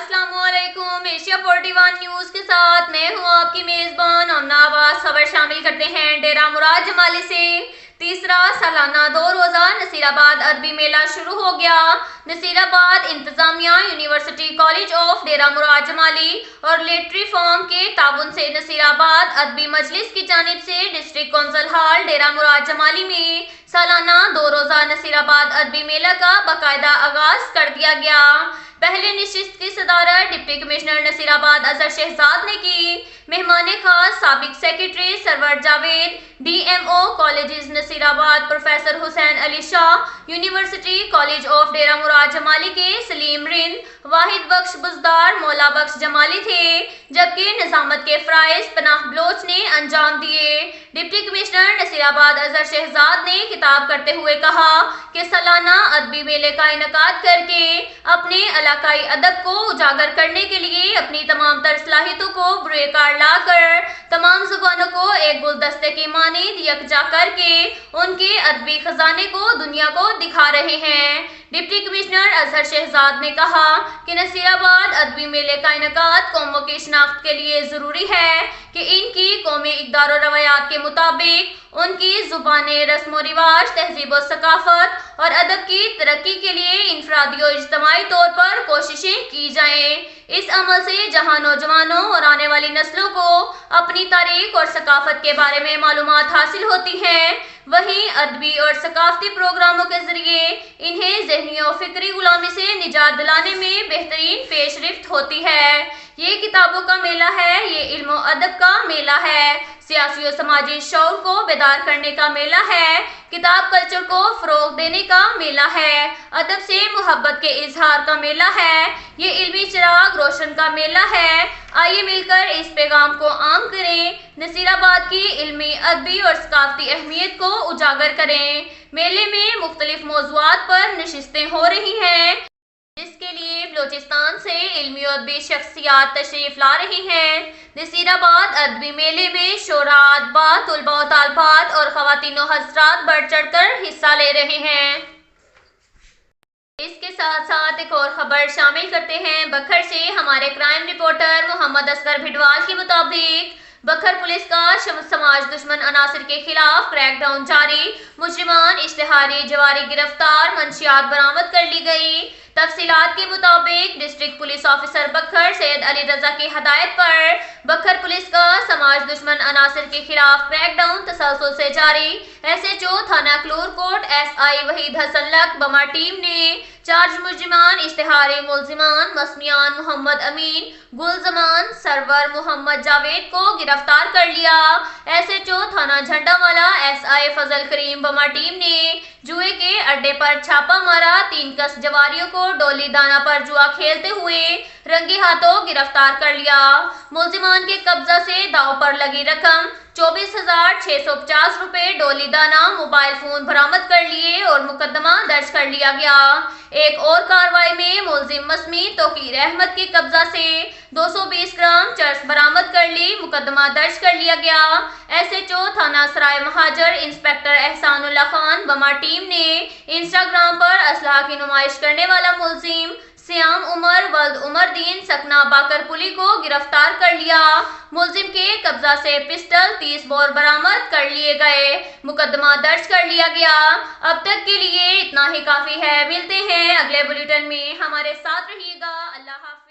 अस्सलाम वालेकुम। Asia 41 news के साथ मैं हूं आपकी मेजबान आमना आवाज। खबर शामिल करते हैं डेरा मुराद जमाली से। तीसरा सालाना 2 रोजा नसीराबाद अदबी मेला शुरू हो गया। नसीराबाद इंतजामिया, university college of Dera Murad Jamali और लेटरी फॉर्म के ताउन से नसीराबाद अदबी मजलिस की जानिब से डिस्ट्रिक्ट कौंसिल हॉल डेरा मुराद जमाली में सालाना 2 रोजा नसीराबाद अदबी मेला का बाकायदा आगाज कर दिया गया। पहले नशिस्त की सदारत डिप्टी कमिश्नर नसीराबाद अजहर शहजाद ने की। मेहमान खास साबिक secretary Sarwar Javed, DMO colleges Naseerabad professor Hussain Ali Shah, university college of Dera Murad Jamali के सलीम रिंद, वाहिद बख्श बुजदार, मौला बख्श जमाली थे, जबकि निजामत के फ्राइज पनाह बलोच ने अंजाम दिए। डिप्टी कमिश्नर नसीराबाद अजहर शहजाद ने खिताब करते हुए कहा कि सालाना अदबी मेले का इनेकाद करके अपने इलाकाई अदब को उजागर करने के लिए अपनी तमाम तर सलाहियतों को बुरेकार लाकर तमाम जुबानों को एक गुलदस्ते की मानीद यकजा करके उनके अदबी खजाने को दुनिया को दिखा रहे हैं। डिप्टी कमिश्नर अजहर शहजाद ने कहा कि नसीराबाद अदबी मेले का इनेकाद कौमों की शनाख्त के लिए ज़रूरी है कि इनकी कौमी इक़दार और रवायात के मुताबिक उनकी ज़ुबानें, रस्म व रिवाज, तहजीब व सकाफत और अदब की तरक्की के लिए इनफरादी और इज्तमाई तौर पर कोशिशें की जाएं। इस अमल से जहां नौजवानों और आने वाली नस्लों को अपनी तारीख और सकाफत के बारे में मालूमात हासिल होती हैं, वहीं अदबी और सकाफती प्रोग्रामों के जरिए इन्हें ज़हनी और फिक्री गुलामी से निजात दिलाने में बेहतरीन पेशरफ्त होती है। ये किताबों का मेला है, ये इल्म और अदब का मेला है, सियासी और समाजी शऊर को बेदार करने का मेला है, किताब कल्चर को फरोग देने का मेला है, अदब से मोहब्बत के इजहार का मेला है, ये इल्मी चिराग रोशन का मेला है। आइए मिलकर इस पैगाम को आम करें, नसीराबाद की इल्मी, अदबी और सकाफती अहमियत को उजागर करें। मेले में मुख्तलिफ मौज़ूआत पर नशिस्तें हो रही हैं, जिसके लिए बलोचिस्तान से इल्मी और अदबी शख्सियात तशरीफ ला रही हैं। नसीराबाद अदबी मेले में शोरा, अदबा, तुलबा व तालबात और ख़वातीन व हज़रात बढ़ चढ़ कर हिस्सा ले रहे हैं। इसके साथ साथ एक और खबर शामिल करते हैं बखर से। हमारे क्राइम रिपोर्टर मोहम्मद असगर भिडवाल के मुताबिक बखर पुलिस का समाज दुश्मन अनासिर के खिलाफ क्रैकडाउन जारी, मुजरिमान, इश्तिहारी, जवारी गिरफ्तार, मंशियात बरामद कर ली गई। तफसीलात के मुताबिक डिस्ट्रिक्ट पुलिस ऑफिसर बखर सैयद अली रजा की हदायत पर बखर पुलिस का समाज दुश्मन अनासिर के खिलाफ क्रैकडाउन तसलसल से जारी। SHO थाना क्लूर कोट SI वहीद हसन लक बमा टीम ने चार्ज मुजरिमान, इश्तिहारी मुलजिमान मसमियान मोहम्मद अमीन, गुलजमान, सरवर मोहम्मद जावेद को गिरफ्तार कर लिया। SHO थाना झंडावाला SI फजल करीम बमा टीम ने जुए के अड्डे पर छापा मारा। 3 कस जवारियों को डोली दाना पर जुआ खेलते हुए रंगे हाथों गिरफ्तार कर लिया। मुलजिमान के कब्जा से दाव पर लगी रकम 24,650 रुपए, डोली दाना, मोबाइल फोन बरामद कर लिए और मुकदमा दर्ज कर लिया गया। एक और कार्रवाई में मुलजिम मसमी तोकीर अहमद के कब्जा से 220 ग्राम चर्स बरामद कर ली, मुकदमा दर्ज कर लिया गया। SHO थाना सराय महाजर इंस्पेक्टर एहसानुल्लाह खान बमा टीम ने इंस्टाग्राम पर असलहा की नुमाइश करने वाला मुलजिम सियाम उमर वल्द उमर दीन सकना बाकरपुली को गिरफ्तार कर लिया। मुलजिम के कब्जा से पिस्टल 30 बोर बरामद कर लिए गए, मुकदमा दर्ज कर लिया गया। अब तक के लिए इतना ही काफी है। मिलते हैं अगले बुलेटिन में, हमारे साथ रहिएगा। अल्लाह हाफ़िज़।